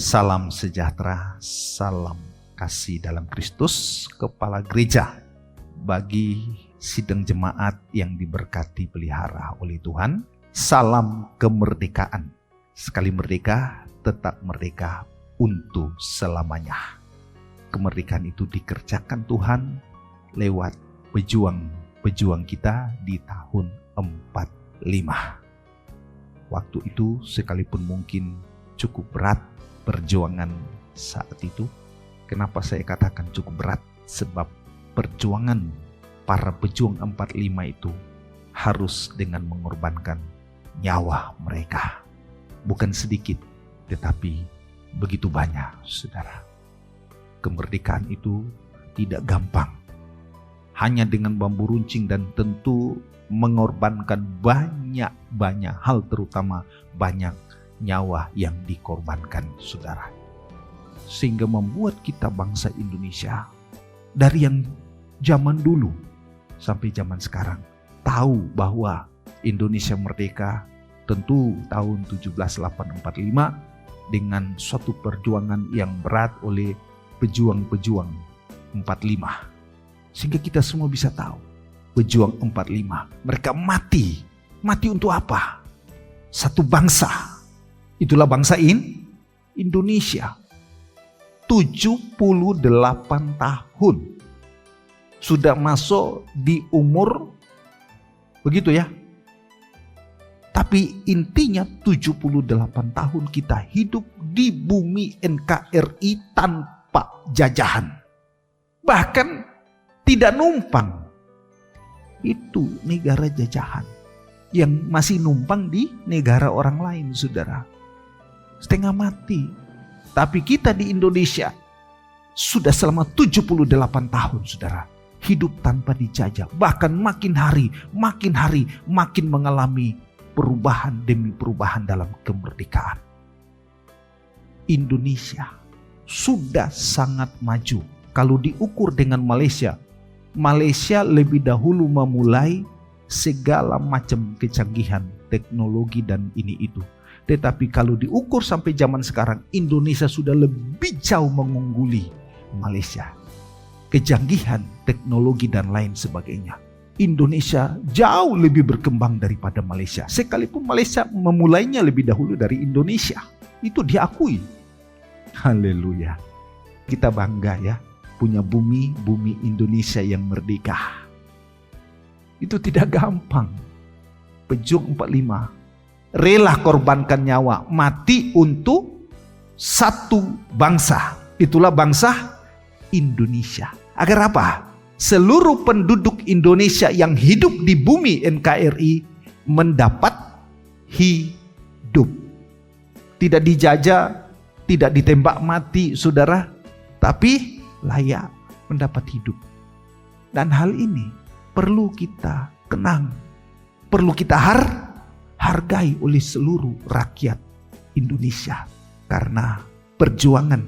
Salam sejahtera, salam kasih dalam Kristus, Kepala Gereja. Bagi sidang jemaat yang diberkati pelihara oleh Tuhan, salam kemerdekaan. Sekali merdeka, tetap merdeka untuk selamanya. Kemerdekaan itu dikerjakan Tuhan lewat pejuang kita di tahun 45. Waktu itu sekalipun mungkin cukup berat perjuangan saat itu. Kenapa saya katakan cukup berat? Sebab perjuangan para pejuang 45 itu harus dengan mengorbankan nyawa mereka. Bukan sedikit, tetapi begitu banyak, saudara. Kemerdekaan itu tidak gampang. Hanya dengan bambu runcing dan tentu mengorbankan banyak hal, terutama banyak nyawa yang dikorbankan, saudara. Sehingga membuat kita bangsa Indonesia dari yang zaman dulu sampai zaman sekarang tahu bahwa Indonesia merdeka tentu tahun 1745 dengan suatu perjuangan yang berat oleh pejuang-pejuang 45. Sehingga kita semua bisa tahu pejuang 45 mereka mati untuk apa? Satu bangsa. Itulah bangsa Indonesia. 78 tahun sudah masuk di umur begitu ya. Tapi intinya 78 tahun kita hidup di bumi NKRI tanpa jajahan. Bahkan tidak numpang. Itu negara jajahan yang masih numpang di negara orang lain, saudara. Setengah mati. Tapi kita di Indonesia sudah selama 78 tahun, saudara, hidup tanpa dijajah. Bahkan makin hari makin mengalami perubahan demi perubahan dalam kemerdekaan. Indonesia sudah sangat maju. Kalau diukur dengan Malaysia lebih dahulu memulai segala macam kecanggihan teknologi dan ini itu. Tetapi kalau diukur sampai zaman sekarang, Indonesia sudah lebih jauh mengungguli Malaysia. Kecanggihan teknologi dan lain sebagainya. Indonesia jauh lebih berkembang daripada Malaysia. Sekalipun Malaysia memulainya lebih dahulu dari Indonesia. Itu diakui. Haleluya. Kita bangga ya, punya bumi Indonesia yang merdeka. Itu tidak gampang. Pejuang 45 rela korbankan nyawa, mati untuk satu bangsa. Itulah bangsa Indonesia. Agar apa? Seluruh penduduk Indonesia yang hidup di bumi NKRI mendapat hidup. Tidak dijajah, tidak ditembak mati, saudara, tapi layak mendapat hidup. Dan hal ini perlu kita kenang, perlu kita hargai oleh seluruh rakyat Indonesia karena perjuangan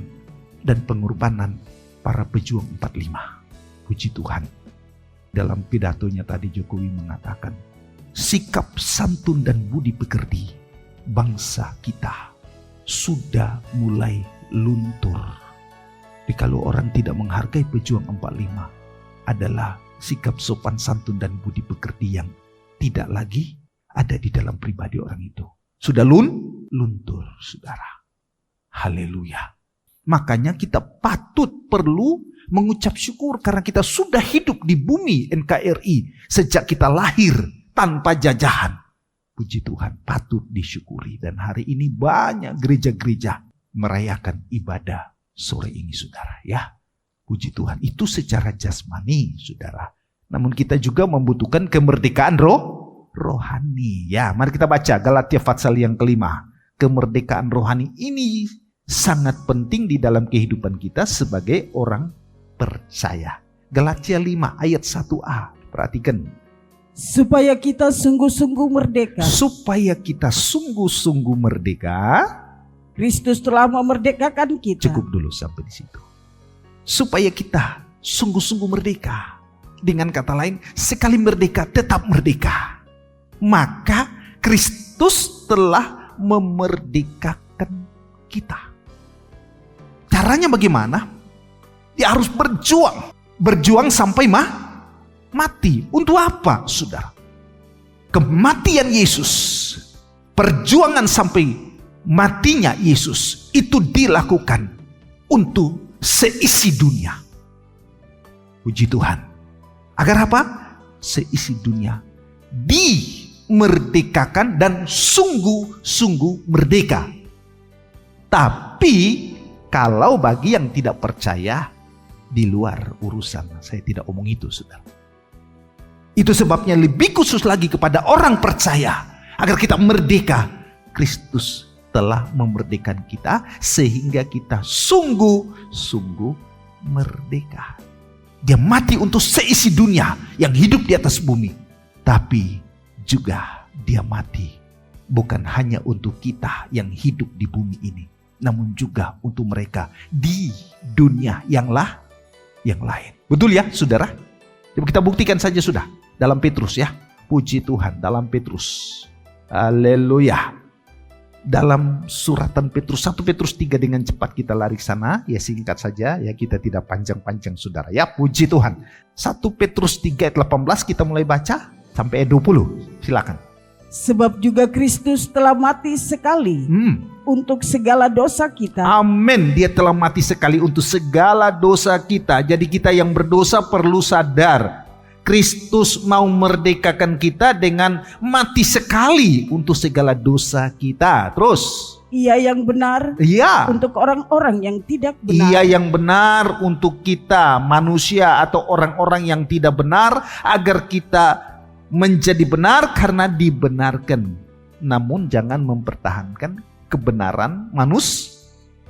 dan pengorbanan para pejuang 45. Puji Tuhan. Dalam pidatonya tadi Jokowi mengatakan, sikap santun dan budi pekerti bangsa kita sudah mulai luntur. Jadi kalau orang tidak menghargai pejuang 45 adalah sikap sopan santun dan budi pekerti yang tidak lagi ada di dalam pribadi orang itu. Sudah luntur, saudara. Haleluya. Makanya kita perlu mengucap syukur karena kita sudah hidup di bumi NKRI sejak kita lahir tanpa jajahan. Puji Tuhan, patut disyukuri. Dan hari ini banyak gereja-gereja merayakan ibadah sore ini, saudara. Ya, puji Tuhan. Itu secara jasmani, saudara. Namun kita juga membutuhkan kemerdekaan rohani. Ya, mari kita baca Galatia pasal yang kelima. Kemerdekaan rohani ini sangat penting di dalam kehidupan kita sebagai orang percaya. Galatia 5 ayat 1a. Perhatikan. Supaya kita sungguh-sungguh merdeka. Supaya kita sungguh-sungguh merdeka. Kristus telah memerdekakan kita. Cukup dulu sampai di situ. Supaya kita sungguh-sungguh merdeka. Dengan kata lain, sekali merdeka tetap merdeka. Maka Kristus telah memerdekakan kita. Caranya bagaimana? Dia harus berjuang. Berjuang sampai mati. Untuk apa, saudara? Kematian Yesus, perjuangan sampai matinya Yesus, itu dilakukan untuk seisi dunia. Puji Tuhan. Agar apa? Seisi dunia dimerdekakan dan sungguh-sungguh merdeka. Tapi kalau bagi yang tidak percaya, di luar urusan. Saya tidak omong itu, saudara. Itu sebabnya lebih khusus lagi kepada orang percaya, agar kita merdeka. Kristus telah memerdekakan kita sehingga kita sungguh-sungguh merdeka. Dia mati untuk seisi dunia yang hidup di atas bumi. Tapi juga dia mati bukan hanya untuk kita yang hidup di bumi ini, namun juga untuk mereka di dunia yang lain. Betul ya, saudara? Coba kita buktikan saja sudah dalam Petrus ya. Puji Tuhan, dalam Petrus. Haleluya. Dalam suratan Petrus, 1 Petrus 3, dengan cepat kita lari ke sana. Ya singkat saja ya, kita tidak panjang-panjang saudara ya. Puji Tuhan. 1 Petrus 3 ayat 18 kita mulai baca sampai ayat 20. Silakan. Sebab juga Kristus telah mati sekali untuk segala dosa kita. Amin. Dia telah mati sekali untuk segala dosa kita. Jadi kita yang berdosa perlu sadar, Kristus mau merdekakan kita dengan mati sekali untuk segala dosa kita. Terus, Ia yang benar untuk orang-orang yang tidak benar. Ia yang benar untuk kita manusia atau orang-orang yang tidak benar, agar kita menjadi benar karena dibenarkan. Namun jangan mempertahankan kebenaran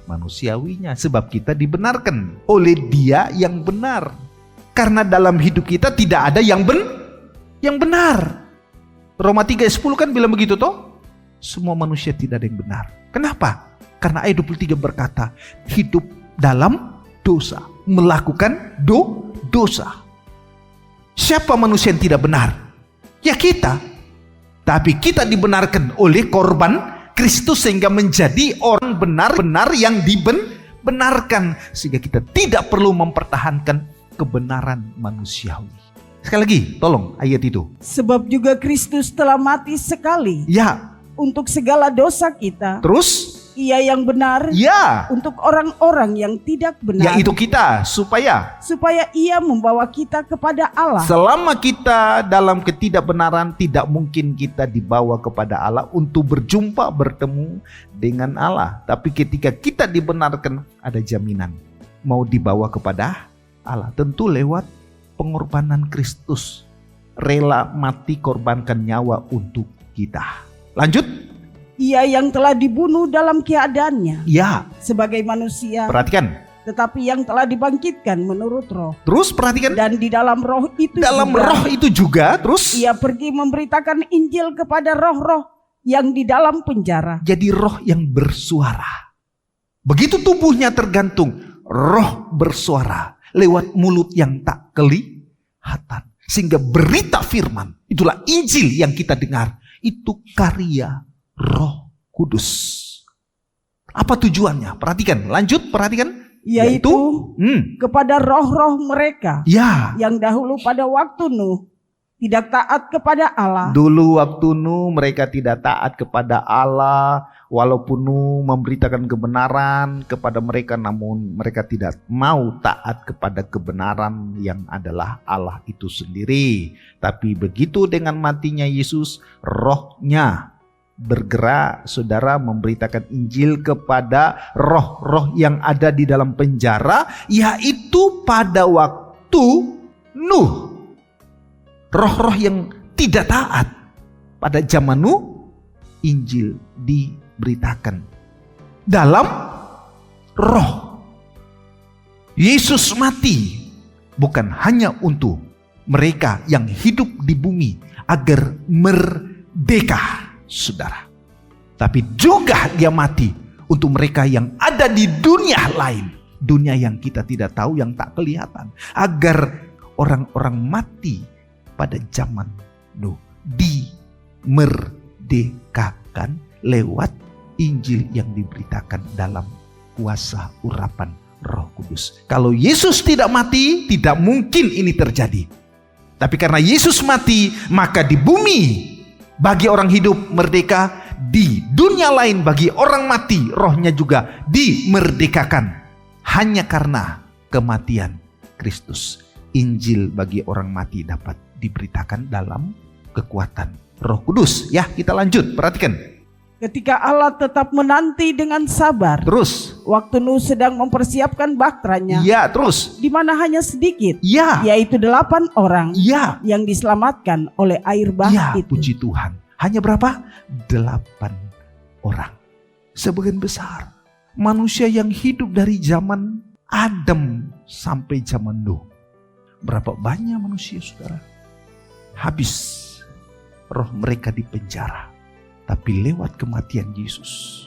manusiawinya, sebab kita dibenarkan oleh Dia yang benar. Karena dalam hidup kita tidak ada yang benar. Roma 3:10 kan bilang begitu toh? Semua manusia tidak ada yang benar. Kenapa? Karena ayat 23 berkata, hidup dalam dosa, melakukan dosa. Siapa manusia yang tidak benar? Ya kita. Tapi kita dibenarkan oleh korban Kristus sehingga menjadi orang benar-benar yang dibenarkan, sehingga kita tidak perlu mempertahankan kebenaran manusiawi. Sekali lagi, tolong ayat itu. Sebab juga Kristus telah mati sekali untuk segala dosa kita. Terus, Ia yang benar untuk orang-orang yang tidak benar. Yaitu kita, supaya Ia membawa kita kepada Allah. Selama kita dalam ketidakbenaran, tidak mungkin kita dibawa kepada Allah untuk berjumpa, bertemu dengan Allah. Tapi ketika kita dibenarkan, ada jaminan mau dibawa kepada Allah, tentu lewat pengorbanan Kristus. Rela mati, korbankan nyawa untuk kita. Lanjut. Ia yang telah dibunuh dalam keadaannya sebagai manusia. Perhatikan. Tetapi yang telah dibangkitkan menurut roh. Terus perhatikan. Dan di dalam roh itu juga. Terus Ia pergi memberitakan Injil kepada roh-roh yang di dalam penjara. Jadi roh yang bersuara. Begitu tubuhnya tergantung, roh bersuara lewat mulut yang tak kelihatan. Sehingga berita firman, itulah Injil yang kita dengar. Itu karya Roh Kudus. Apa tujuannya? Perhatikan, lanjut, perhatikan. Yaitu kepada roh-roh mereka yang dahulu pada waktu Nuh tidak taat kepada Allah. Dulu waktu Nuh mereka tidak taat kepada Allah. Walaupun Nuh memberitakan kebenaran kepada mereka, namun mereka tidak mau taat kepada kebenaran yang adalah Allah itu sendiri. Tapi begitu dengan matinya Yesus, rohnya bergerak, saudara, memberitakan Injil kepada roh-roh yang ada di dalam penjara, yaitu pada waktu Nuh. Roh-roh yang tidak taat. Pada zaman Nuh, Injil diberitakan dalam roh. Yesus mati bukan hanya untuk mereka yang hidup di bumi agar merdeka, saudara, tapi juga dia mati untuk mereka yang ada di dunia lain, dunia yang kita tidak tahu, yang tak kelihatan, agar orang-orang mati pada zaman Nuh dimerdekakan lewat Injil yang diberitakan dalam kuasa urapan Roh Kudus. Kalau Yesus tidak mati, tidak mungkin ini terjadi. Tapi karena Yesus mati, maka di bumi bagi orang hidup merdeka, di dunia lain bagi orang mati rohnya juga dimerdekakan. Hanya karena kematian Kristus. Injil bagi orang mati dapat diberitakan dalam kekuatan Roh Kudus. Ya, kita lanjut, perhatikan. Ketika Allah tetap menanti dengan sabar. Terus. Waktu Nuh sedang mempersiapkan baktranya. Ya, terus. Di mana hanya sedikit. Ya. Yaitu 8 orang. Ya. Yang diselamatkan oleh air bah ya, itu. Puji Tuhan. Hanya berapa? 8 orang. Sebagian besar manusia yang hidup dari zaman Adam sampai zaman Nuh. Berapa banyak manusia, saudara? Habis. Roh mereka di penjara. Tapi lewat kematian Yesus,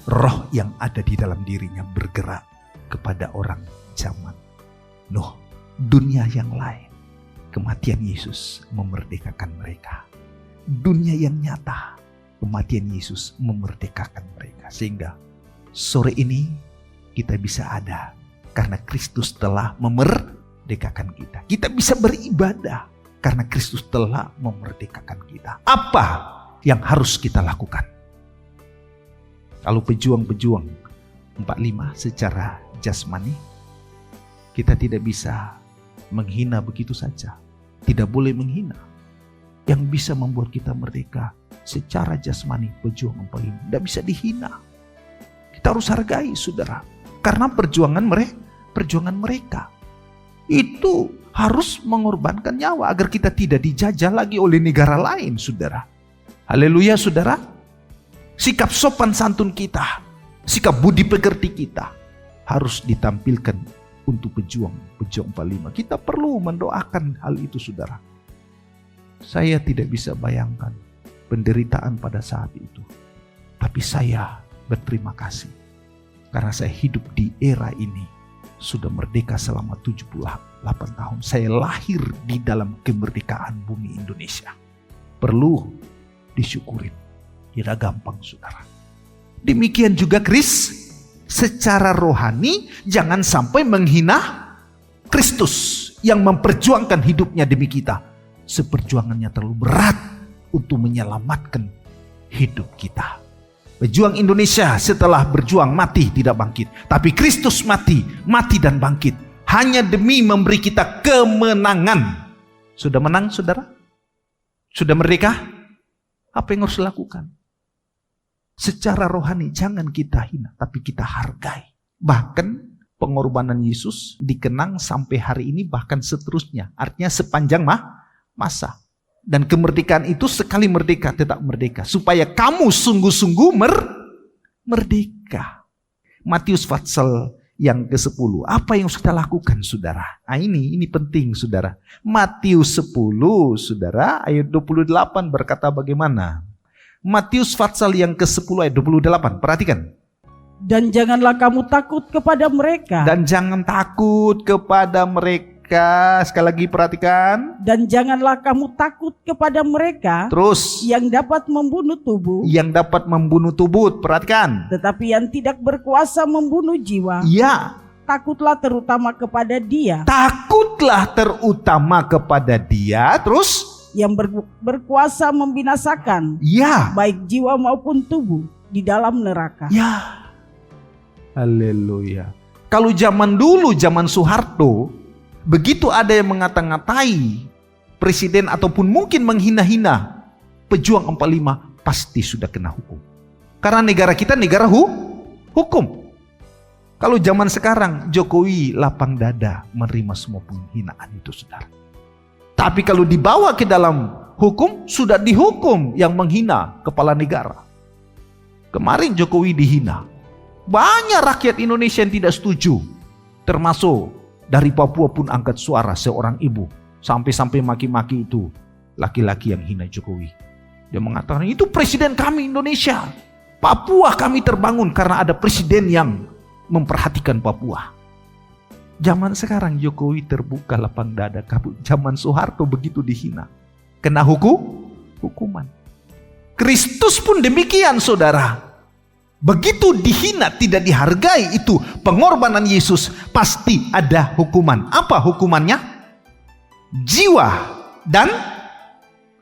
roh yang ada di dalam dirinya bergerak kepada orang zaman Nuh. Dunia yang lain, kematian Yesus memerdekakan mereka. Dunia yang nyata, kematian Yesus memerdekakan mereka. Sehingga sore ini kita bisa ada karena Kristus telah memerdekakan kita. Kita bisa beribadah karena Kristus telah memerdekakan kita. Apa yang harus kita lakukan? Kalau pejuang-pejuang 45 secara jasmani, kita tidak bisa menghina begitu saja. Tidak boleh menghina. Yang bisa membuat kita merdeka secara jasmani, pejuang 45 tidak bisa dihina. Kita harus hargai, saudara, karena perjuangan mereka itu harus mengorbankan nyawa agar kita tidak dijajah lagi oleh negara lain, saudara. Haleluya, saudara. Sikap sopan santun kita, sikap budi pekerti kita harus ditampilkan untuk pejuang 45. Kita perlu mendoakan hal itu, saudara. Saya tidak bisa bayangkan penderitaan pada saat itu. Tapi saya berterima kasih karena saya hidup di era ini. Sudah merdeka selama 78 tahun. Saya lahir di dalam kemerdekaan bumi Indonesia. Perlu disyukurin. Tidak gampang, saudara. Demikian juga secara rohani jangan sampai menghina Kristus yang memperjuangkan hidupnya demi kita. Seperjuangannya terlalu berat untuk menyelamatkan hidup kita. Pejuang Indonesia setelah berjuang mati tidak bangkit. Tapi Kristus mati dan bangkit. Hanya demi memberi kita kemenangan. Sudah menang, saudara? Sudah merdeka? Apa yang harus dilakukan? Secara rohani jangan kita hina, tapi kita hargai. Bahkan pengorbanan Yesus dikenang sampai hari ini, bahkan seterusnya. Artinya sepanjang masa. Dan kemerdekaan itu sekali merdeka tetap merdeka. Supaya kamu sungguh-sungguh merdeka. Matius pasal yang ke-10. Apa yang harus kita lakukan, saudara? Nah, ini penting, saudara. Matius 10, saudara, ayat 28 berkata bagaimana? Matius pasal yang ke-10 ayat 28. Perhatikan. Dan janganlah kamu takut kepada mereka. Dan jangan takut kepada mereka. Sekali lagi perhatikan. Dan janganlah kamu takut kepada mereka. Terus. Yang dapat membunuh tubuh. Yang dapat membunuh tubuh. Perhatikan. Tetapi yang tidak berkuasa membunuh jiwa. Ya. Takutlah terutama kepada Dia. Takutlah terutama kepada Dia. Terus. Yang berkuasa membinasakan. Ya. Baik jiwa maupun tubuh di dalam neraka. Ya. Haleluya. Kalau zaman dulu, zaman Soeharto, begitu ada yang mengata-ngatai presiden ataupun mungkin menghina-hina pejuang 45, pasti sudah kena hukum. Karena negara kita negara hukum. Kalau zaman sekarang Jokowi lapang dada menerima semua penghinaan itu, saudara. Tapi kalau dibawa ke dalam hukum, sudah dihukum yang menghina kepala negara. Kemarin Jokowi dihina. Banyak rakyat Indonesia yang tidak setuju. Termasuk dari Papua pun angkat suara, seorang ibu. Sampai-sampai maki-maki itu laki-laki yang hina Jokowi. Dia mengatakan, itu presiden kami Indonesia. Papua kami terbangun karena ada presiden yang memperhatikan Papua. Zaman sekarang Jokowi terbuka lapang dada. Zaman Soeharto begitu dihina, kena hukuman. Kristus pun demikian, saudara. Begitu dihina, tidak dihargai, itu pengorbanan Yesus, pasti ada hukuman. Apa hukumannya? Jiwa. Dan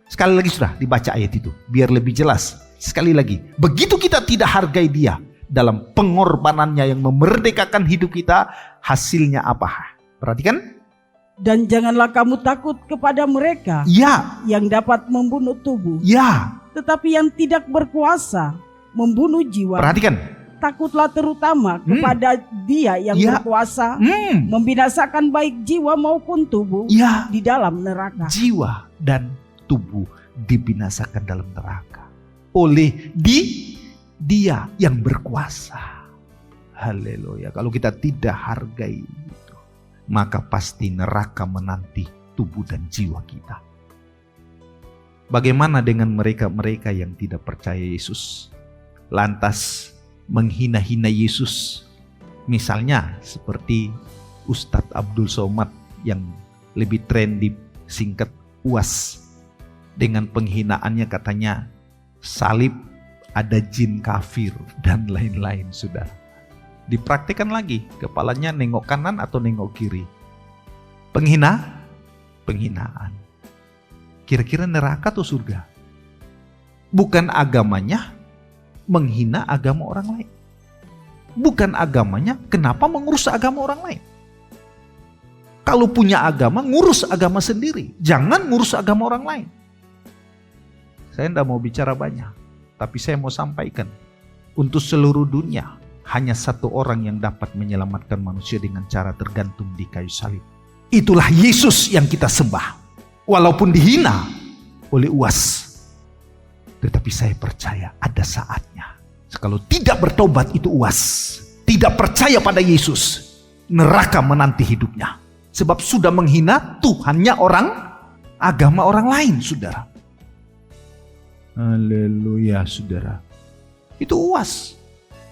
sekali lagi sudah dibaca ayat itu biar lebih jelas. Sekali lagi, begitu kita tidak hargai dia dalam pengorbanannya yang memerdekakan hidup kita, hasilnya apa? Perhatikan. Dan janganlah kamu takut kepada mereka yang dapat membunuh tubuh, tetapi yang tidak berkuasa membunuh jiwa. Perhatikan. Takutlah terutama kepada dia yang berkuasa membinasakan baik jiwa maupun tubuh di dalam neraka. Jiwa dan tubuh dibinasakan dalam neraka oleh dia yang berkuasa. Haleluya. Kalau kita tidak hargai itu, maka pasti neraka menanti tubuh dan jiwa kita. Bagaimana dengan mereka-mereka yang tidak percaya Yesus, lantas menghina-hina Yesus? Misalnya seperti Ustadz Abdul Somad yang lebih trendy singkat UAS. Dengan penghinaannya katanya salib ada jin kafir dan lain-lain, saudara. Dipraktikkan lagi, kepalanya nengok kanan atau nengok kiri. Penghinaan. Kira-kira neraka atau surga? Bukan agamanya menghina agama orang lain. Bukan agamanya, kenapa mengurus agama orang lain? Kalau punya agama, ngurus agama sendiri. Jangan ngurus agama orang lain. Saya tidak mau bicara banyak, tapi saya mau sampaikan. Untuk seluruh dunia, hanya satu orang yang dapat menyelamatkan manusia dengan cara tergantung di kayu salib. Itulah Yesus yang kita sembah. Walaupun dihina oleh UAS. Tetapi saya percaya ada saatnya. Kalau tidak bertobat itu UAS, tidak percaya pada Yesus, neraka menanti hidupnya. Sebab sudah menghina Tuhannya agama orang lain, saudara. Haleluya, saudara. Itu UAS.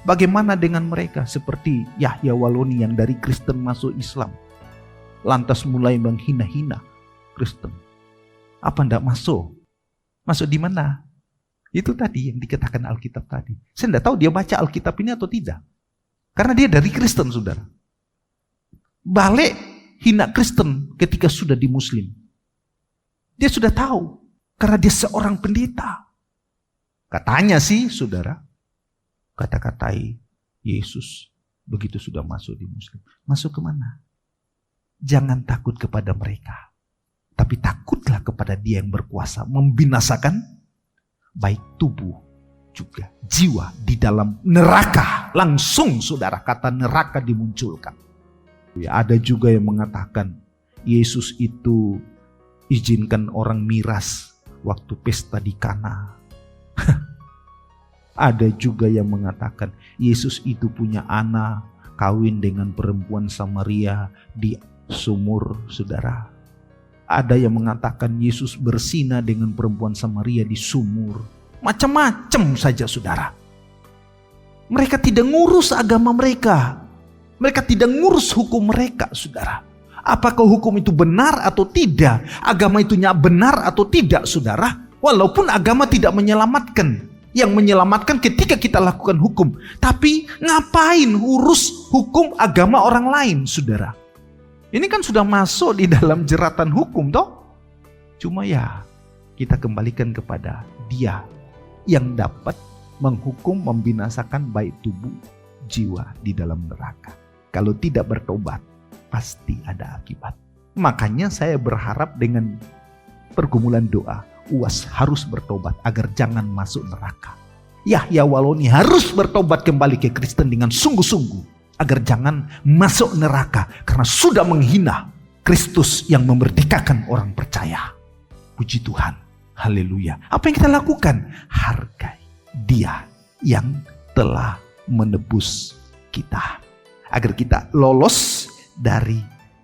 Bagaimana dengan mereka seperti Yahya Waloni yang dari Kristen masuk Islam, lantas mulai menghina-hina Kristen? Apa enggak masuk? Masuk di mana? Itu tadi yang dikatakan Alkitab tadi. Saya tidak tahu dia baca Alkitab ini atau tidak. Karena dia dari Kristen, saudara. Balik hina Kristen ketika sudah di Muslim. Dia sudah tahu. Karena dia seorang pendeta. Katanya sih, saudara, kata-katai Yesus begitu sudah masuk di Muslim. Masuk kemana? Jangan takut kepada mereka. Tapi takutlah kepada dia yang berkuasa membinasakan baik tubuh juga jiwa di dalam neraka. Langsung, saudara, kata neraka dimunculkan. Ada juga yang mengatakan Yesus itu izinkan orang miras waktu pesta di Kana. Ada juga yang mengatakan Yesus itu punya anak kawin dengan perempuan Samaria di sumur, saudara. Ada yang mengatakan Yesus berzina dengan perempuan Samaria di sumur. Macam-macam saja, saudara. Mereka tidak ngurus agama mereka. Mereka tidak ngurus hukum mereka, saudara. Apakah hukum itu benar atau tidak? Agama itu benar atau tidak, saudara? Walaupun agama tidak menyelamatkan. Yang menyelamatkan ketika kita lakukan hukum. Tapi ngapain urus hukum agama orang lain, saudara? Ini kan sudah masuk di dalam jeratan hukum, toh? Cuma ya, kita kembalikan kepada dia yang dapat menghukum, membinasakan baik tubuh, jiwa di dalam neraka. Kalau tidak bertobat, pasti ada akibat. Makanya saya berharap dengan pergumulan doa, UAS harus bertobat agar jangan masuk neraka. Yahya Waloni harus bertobat kembali ke Kristen dengan sungguh-sungguh agar jangan masuk neraka karena sudah menghina Kristus yang memerdekakan orang percaya. Puji Tuhan. Haleluya. Apa yang kita lakukan? Hargai dia yang telah menebus kita agar kita lolos dari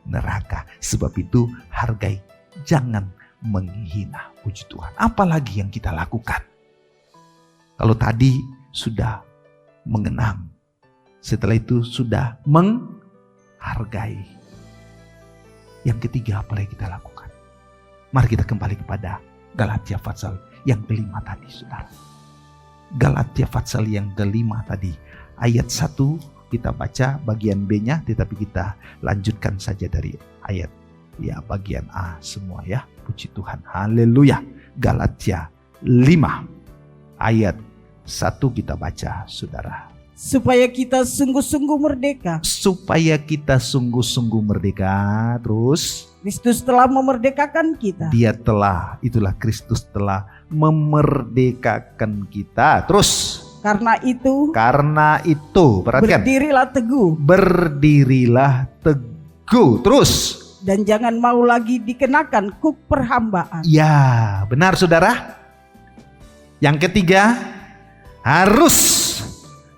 neraka. Sebab itu hargai, jangan menghina. Puji Tuhan. Apalagi yang kita lakukan? Kalau tadi sudah mengenang, setelah itu sudah menghargai. Yang ketiga, apa yang kita lakukan? Mari kita kembali kepada Galatia pasal yang kelima tadi, saudara. Galatia pasal yang kelima tadi. Ayat 1 kita baca bagian B-nya, tetapi kita lanjutkan saja dari ayat bagian A semua ya. Puji Tuhan. Haleluya. Galatia 5 ayat 1 kita baca, saudara. Supaya kita sungguh-sungguh merdeka. Supaya kita sungguh-sungguh merdeka. Terus Kristus telah memerdekakan kita. Itulah Kristus telah memerdekakan kita. Terus Karena itu, perhatikan. Berdirilah teguh. Terus, dan jangan mau lagi dikenakan kuk perhambaan. Ya, benar saudara. Yang ketiga, harus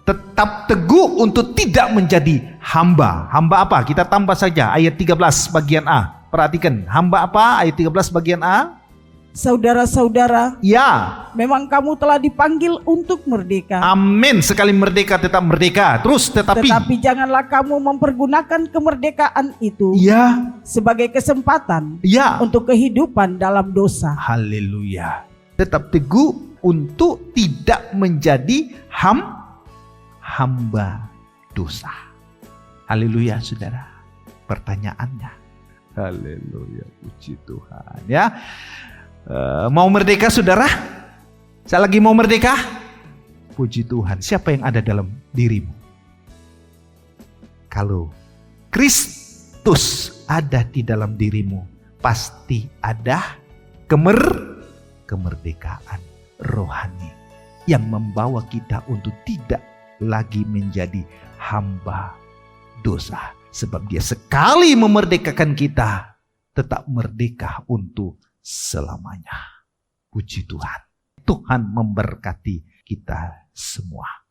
tetap teguh untuk tidak menjadi hamba. Hamba apa? Kita tambah saja ayat 13 bagian A. Perhatikan, hamba apa? Ayat 13 bagian A. Saudara-saudara, ya, memang kamu telah dipanggil untuk merdeka. Amin. Sekali merdeka tetap merdeka. Terus tetapi janganlah kamu mempergunakan kemerdekaan itu sebagai kesempatan untuk kehidupan dalam dosa. Haleluya. Tetap teguh untuk tidak menjadi hamba dosa. Haleluya, saudara. Pertanyaannya, haleluya, puji Tuhan ya. Mau merdeka saudara? Saya lagi mau merdeka? Puji Tuhan. Siapa yang ada dalam dirimu? Kalau Kristus ada di dalam dirimu, pasti ada kemerdekaan rohani yang membawa kita untuk tidak lagi menjadi hamba dosa. Sebab Dia sekali memerdekakan kita, tetap merdeka untuk selamanya. Puji Tuhan. Tuhan memberkati kita semua.